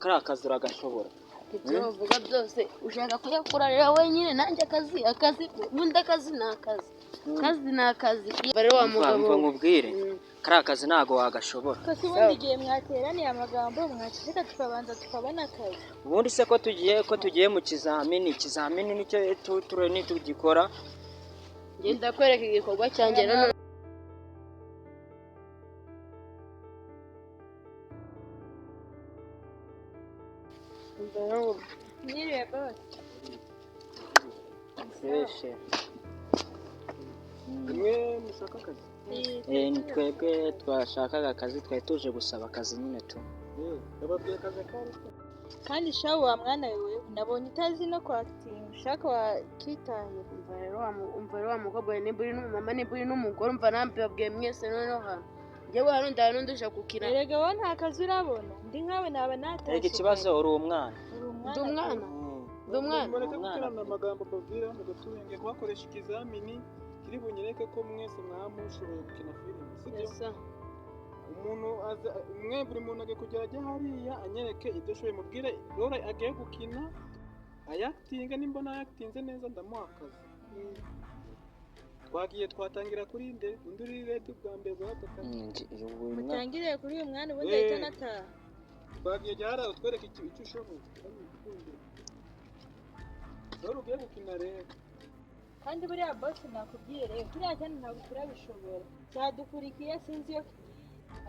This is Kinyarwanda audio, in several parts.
kari akazi uragashobora. Ibyo uvuga byose ushaka kuyakorera wenyine, nanjye ubundi akazi ni akazi. Akazi ni akazi. Bare wa mugabo mva nkubwire kari akazi ntago wagashobora. Kasi ubundi igihe mwateraniye amagambo mwaceceka tukabanza tukabona akazi. Ubundi se ko tugiye mu kizamini nicyo tureni tugikora. Ngenda kwereka igikorwa cyanjye none. Niriwe boss. Fresh. Mwe mushaka akazi? Ni twebwe twashakaga akazi, twari tuje gusaba akazi nyine tu. Yababwiye akazi kari. Kandi shawo wa mwana wewe nabonye utazi no kwacting, ushaka wakitahira. Umva rero wa mukobwa we niba uri n'umumama niba uri n'umugore umva nambibabwiye mwese noneho hano. Njyewe hano ndabona ndusha kukina. Erega wowe nta kazi urabona. Ndi nkawe naba natashye. Erega ikibazo uri umwana. Ndi umwana. Ndi umwana. Mureke gukurana amagambo babwira mugaturenge kubakoresha ikizamini kiri bunyereke ko mwese mwamushoboye gukina filime. Sibyo? Umuntu buri muntu agiye kujya ajya hariya anyereke ibyo ashoboye mubwire rora agiye gukina ayatinga nimba nayatinze neza ndamuha akazi. Twagiye twatangira kuri inde uri rete bwa mbere bwataka. Mutangiriye kuri uyu mwana ubundi ahita nataha. Twagiye jyara utwereke icyo ushoboye. Rero ugiye gukina rero. Kandi buriya boss nakubwiye rero kiriya cyane ntabwo turabishobora. Cyadukurikiye sinzi yo.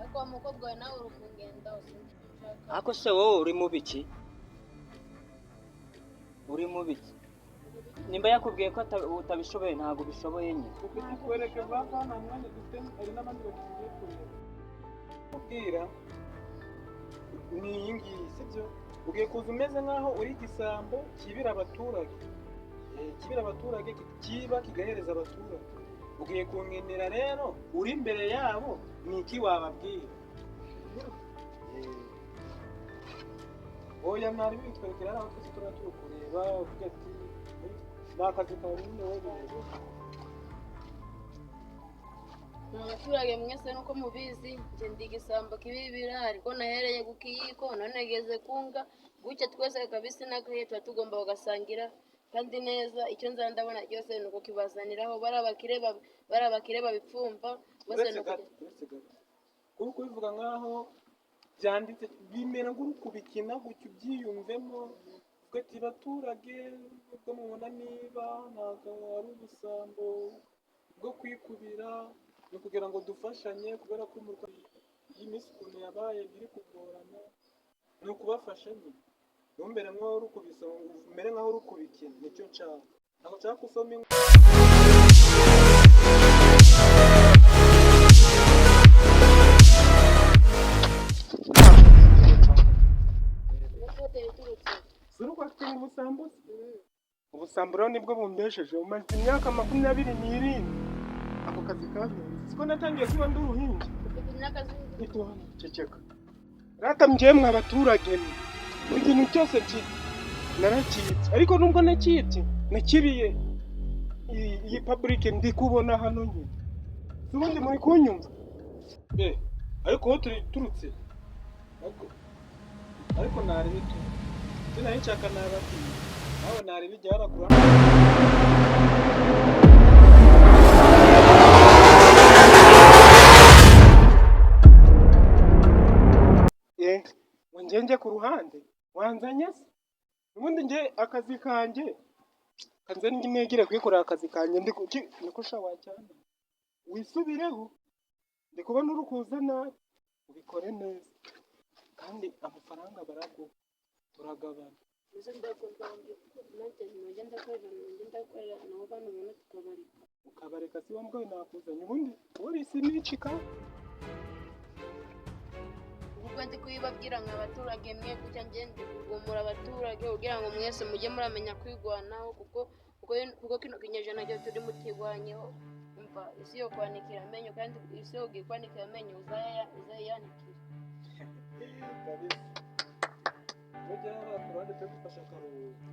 Ariko wa mukobwa we nawe uri kungenda usinzi. Ako se wowe uri mu biki? Uri mu biki? Nimba yakubwiye ko utabishoboye ntago bishoboye nyine. Ufite kwereke bava nta mwanya dufite ari n'abandi bagiye kureba. Mubwira ni iyi ngiyi sibyo? Ugiye kuza umeze nkaho uri igisambo kibira abaturage. Kibira abaturage kiba kigahereza abaturage. Ugiye kungenera rero uri imbere yabo ni iki wababwira? Oya mwari bitwerekera aho twese turatukureba uvuga ati nakazi kawe nyine wowe. Abaturage mwese nuko mubizi nje ndi igisambo kibibira ariko nahereye gukiyiko none negeze kunga gucya twese kabisi nakaye tugomba bagasangira kandi neza icyo nzandabona cyose nuko kibazaniraho barabakire babipfumba bose nuko kuko bivuga nkaho byanditse bimera ngo kubikina gucyo byiyumvemo ati baturage bwo mubona niba ntago ari ubusambo bwo kwikubira no kugira ngo dufashanye kubera ko mu iyi minsi ukuntu yabaye biri kugorana no kubafasha nyine numbere nkaho uri kubisa mbere nkaho uri kubikina nicyo nshaka ntabwo nshaka gusoma ubusambo rero nibwo bumbesheje umaze imyaka 27 ako kazi kaje siko natangiye kuba ndi uruhinja ceceka rata mjemwe abaturage ikintu cyose narakitse ariko nubwo nakitse nakibiye iyi public ndi kubona hano nyine ubundi muri kunyumva ariko ho turutse ariko nari bitu sina nshaka nabati nawe nari bijyara kura ngenje ku ruhande wanzanye se ubundi nge akazi kanje kanze negire kwikorera akazi kanje ndikusha wacyane wisubireho ndikubona urukuzana ubikore neza kandi amafaranga barago turagabana ukabareka si wa mbwa nakuzanye ubundi uri sinicika ubwo ndi kuyibabwira nk'abaturage mwe kucya ngende kugumura abaturage kugira ngo mwese mujye muramenya kwigwanaho kuko kino kinyejana cyo turi mutigwanyeho umva isi yo kwanikira amenyo kandi isi yo gikwanikira amenyo uzayanikira kabisa ujya turande tugufasha karuhuko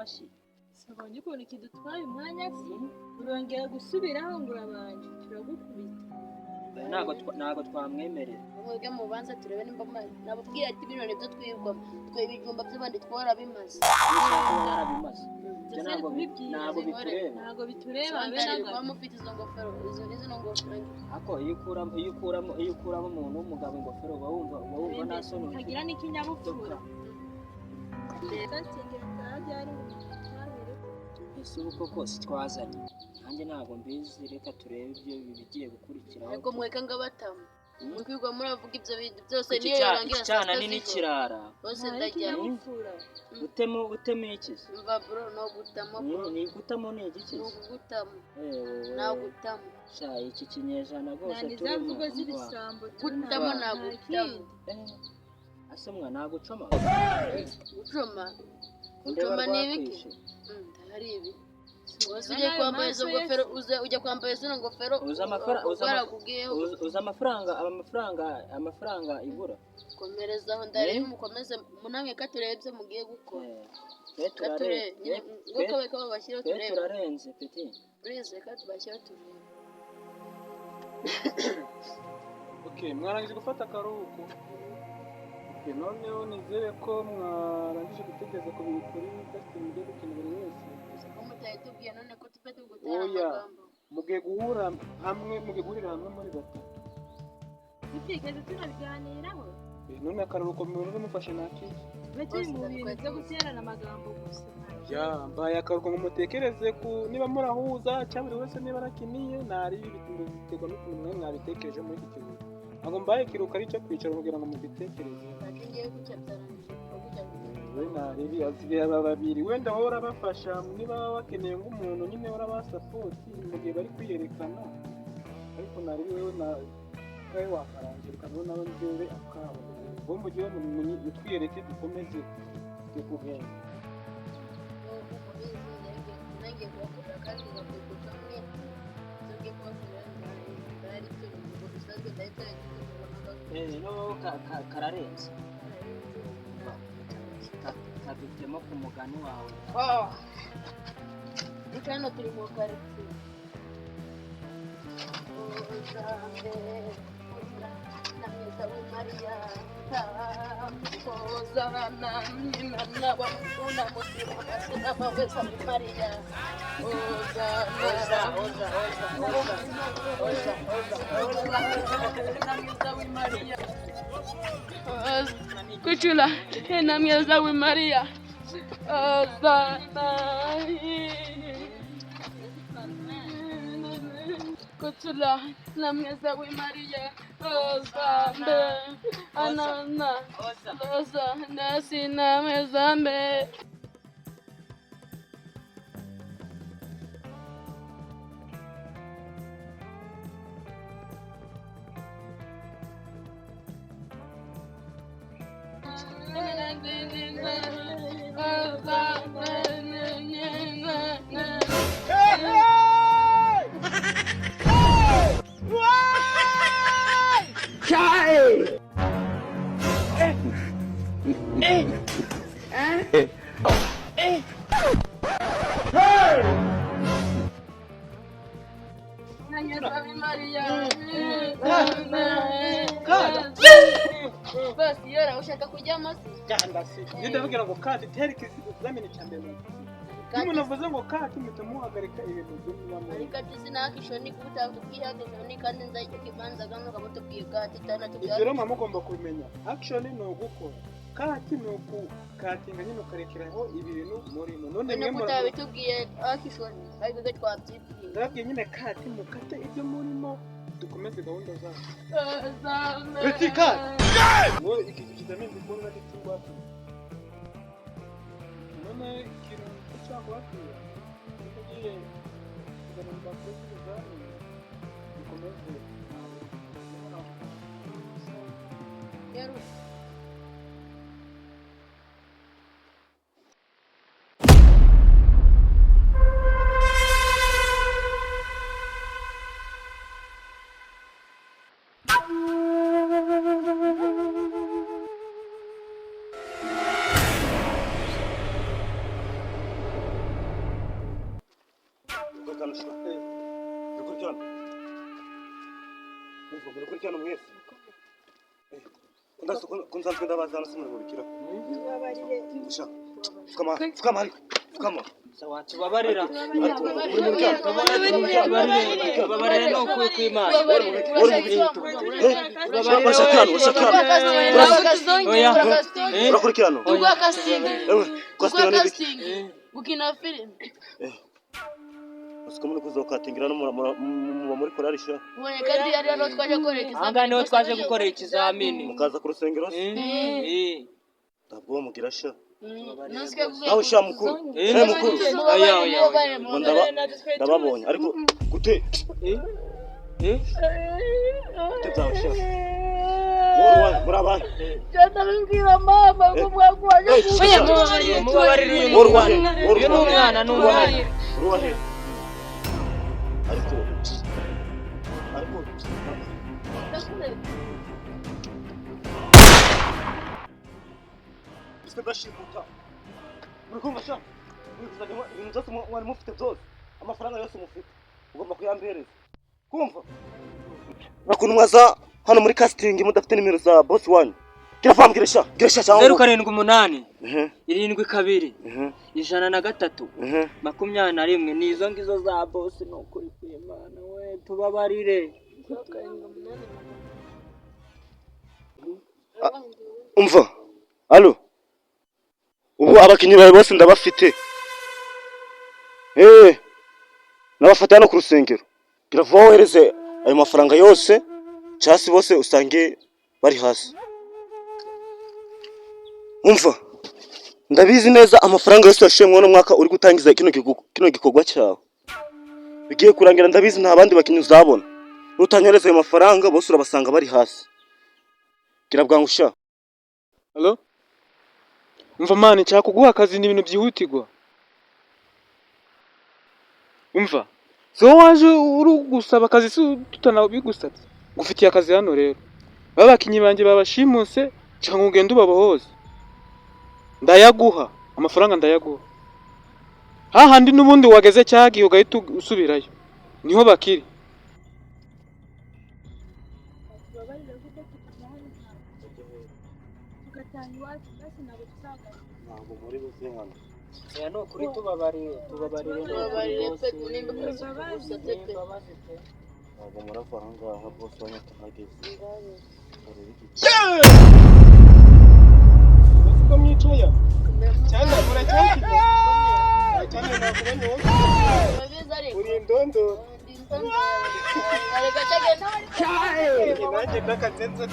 amashyi sabonye ukuntu kidutwaye umwanya se urongera gusubiraho ngo urabanje turagukubita ntabwo twamwemerera mwebwe mubanza turebe nimba nababwiye ati bino nibyo twirwamo twe ibijumba by'abandi twarabimaze twarabimaze ntabwo bitureba ntabwo bitureba ntabwo mufite izo ngofero izo ngofero ako iyo ukuramo umuntu w'umugabo ingofero uba wumva nta soni ukagira n'ikinyabupfura ese ubu koko si twazanye nanjye ntabwo mbizi reka turebe ibyo bigiye gukurikiraho ariko mweka ngabatamu mwikwirwa muravuga ibyo bintu byose niyo yarangira cyane ni n'ikirara bose ndajyana utemo iki mva bro no gutamo ni gutamo ni igiki no gutamo na gutamo sha iki kinyejana rwose turimo z'ibisambo gutamo na gutamo asomwa nagucoma gucoma ni ibiki hari ibi ujya kwambaye izo ngofero ujya kwambaye zino ngofero uza amafaranga igura komerezaho ndareba mukomeze munamwe ka turebye mugiye gukora turarenze peti please ka tubashyira turebe okay mwarangije gufata akaruhuko noneho nizere ko mwarangije gutegereza ku bintu kuri kasi mugiye gukina buri wese tubwiye none ko tufite gutera amagambo mugiye guhurira hamwe muri batatu twigeze tunabiganiraho none akaruhuko muri mufashe naki turi mu bintu byo guterana amagambo gusa mbaye akaruhuko ngo mutekereze niba murahuza cyangwa buri wese niba arakiniye nari biterwa n'ukuntu mwe mwabitekereje muri iki kiruhuko ntabwo mbaye ikiruhuko ari cyo kwicara kugira ngo mubitekereze asigaye aba babiri wenda wowe urabafasha niba bakeneye nk'umuntu nyine urabasapoti mu gihe bari kwiyerekana ariko nari wewe kawe wakarangira ukabona nawe njyewe akabo bo mu gihe twiyereke dukomeze kugenda kararenze kadutemo ku mugani wawe hano turi mu karitsiye namwiza w'Imariya ozana nyina n'abamukunda mutima amazina maweza w'Imariya namwiza w'Imariya kuchula namwiza w'Imariya ozana kuchula namwiza w'Imariya ozambe anana oza nasi namwezambe basi yora ushaka kujyamo se cyanda se ndavugira ngo kati terike examine cyambere umuntu avuze ngo kati mutamuhagarika ibintu by'umwami ariko ati nakishoni kutakubwira ati kandi nzajya kibanza gano kabutubwiye kati tana tubya ibyo mama mugomba kumenya action ni ugukora kati ni ukatinga nyine ukarekeraho ibintu murimo none mwe mutabitubwiye akishoni ariko bwo twabyibwiye ndabwiye nyine kati mukate ibyo murimo dukomeze gahunda zacu zame Kritika ngo iki kizamini dukora n'ikingwa none ikintu cyangwa kwira kugiye kuzana bakuru bizani dukomeze yaro murakurikirana murakurikirana mwese kunsanzwe ndabaza hano simurabikira fukama tubabarira tubabarira no kwimana murakurikirana gukina filime usikamune kuzokatingira no muri korarisha ubonye kandi ari hano twaje korera ikizamini anga niho twaje gukorera ikizamini mukaza ku rusengero ndabwo mugira sha nawe sha mukuru mukuru ndababonye ariko gute tuzabasha murabana cyane mbwira mama ko mwakwaje mubabarire uyu n'umwana n'umwana ruwahe ariko Bashimuta murikumva sha mwikuzanya ibintu byose mwari mufite byose amafaranga yose mufite ugomba kuyambereza kumva bakuntu mwaza hano muri casting mudafite nimero za boss wanyu kirafambwira sha cyangwa 078 72 103 21 nizo ngizo za boss no kuri kwimana we tubabarire umva allo ubu abakinyi bawe bose ndabafite nabafata hano ku rusengero kiravuga wohereze ayo mafaranga yose cyasi bose usange bari hasi umva ndabizi neza amafaranga yose yashemwe no mwaka uri gutangiza kino gikorwa cyawe bigiye kurangira ndabizi nta bandi bakinyi uzabona nutanyoreze ayo mafaranga bose urabasanga bari hasi kirabwangusha Hello umva mani nshaka kuguha akazi n'ibintu byihutirwa umva so waje uri gusaba akazi tutanabigusabye gufitiye akazi hano rero babakinyi banje babashimuse cyangwa ugende ubabohoze ndayaguha amafaranga ndayaguha hahandi n'ubundi wageze cyagiye ugahita usubirayo niho bakiri ntabwo muri buze hano ya no kuri tubabarire ntabwo murava aha ngaha bose banyatahageze ko mwicaye cyane muracyafite cyane nakubonye wowe uri indondo nanjye ndakazenze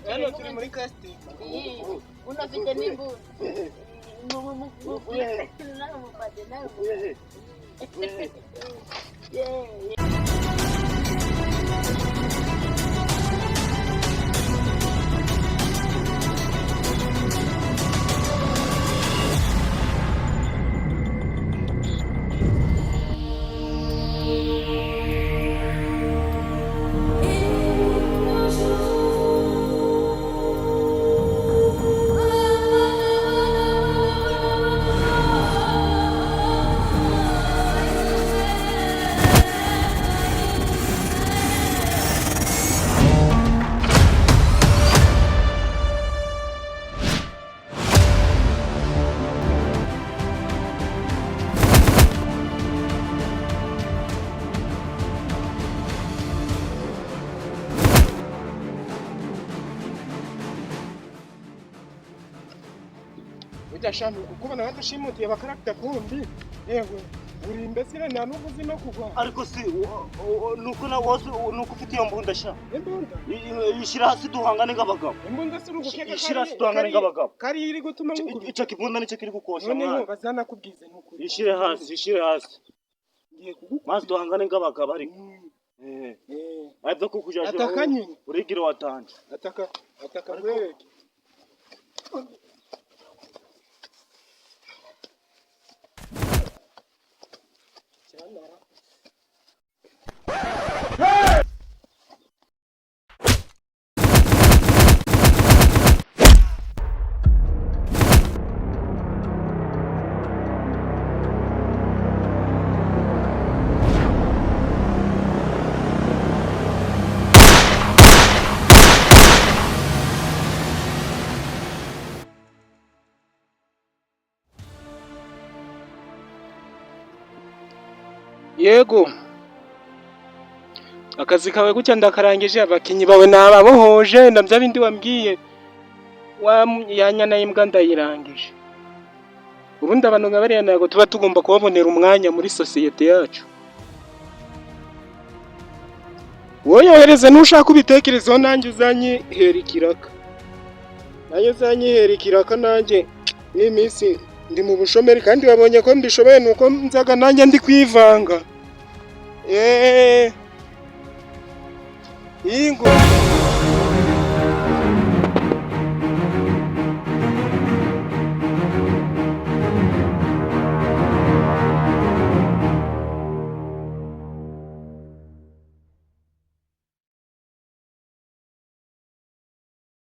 hano turi muri casting unafite n'imbunda udashaka kubona badushimutiye bakarakita kundi yewe uri imbesire nta n'ubuzi no kugwa ariko si nuko na wose nuko ufite iyo mbunda sha imbunda yishira hasi duhangane nk'abagabo imbunda si urugukeka yishira hasi duhangane nk'abagabo kari iri gutuma mukuru icyo kibunda nicyo kiri gukosha noneho bazanakubwize n'ukuri yishire hasi ngiye kugukora maze duhangane nk'abagabo ariko ariko kukujaje atakanye urigire watanje ataka bweke yego akazi kawe gutya ndakarangije, abakinyi bawe nababohoje, ndavya bindi wambwiye yanyana y'imbwa ndayirangije. Ubundi abantu nka bariya ntabwo tuba tugomba kubabonera umwanya muri sosiyete yacu. Wowe yohereze nushaka ubitekerezaho, nanjye uzanyihera ikiraka. Nanjye n'iminsi ndi mu bushomeri, kandi wabonye ko mbishoboye, nuko nzaga nanjye ndi kwivanga. Ingo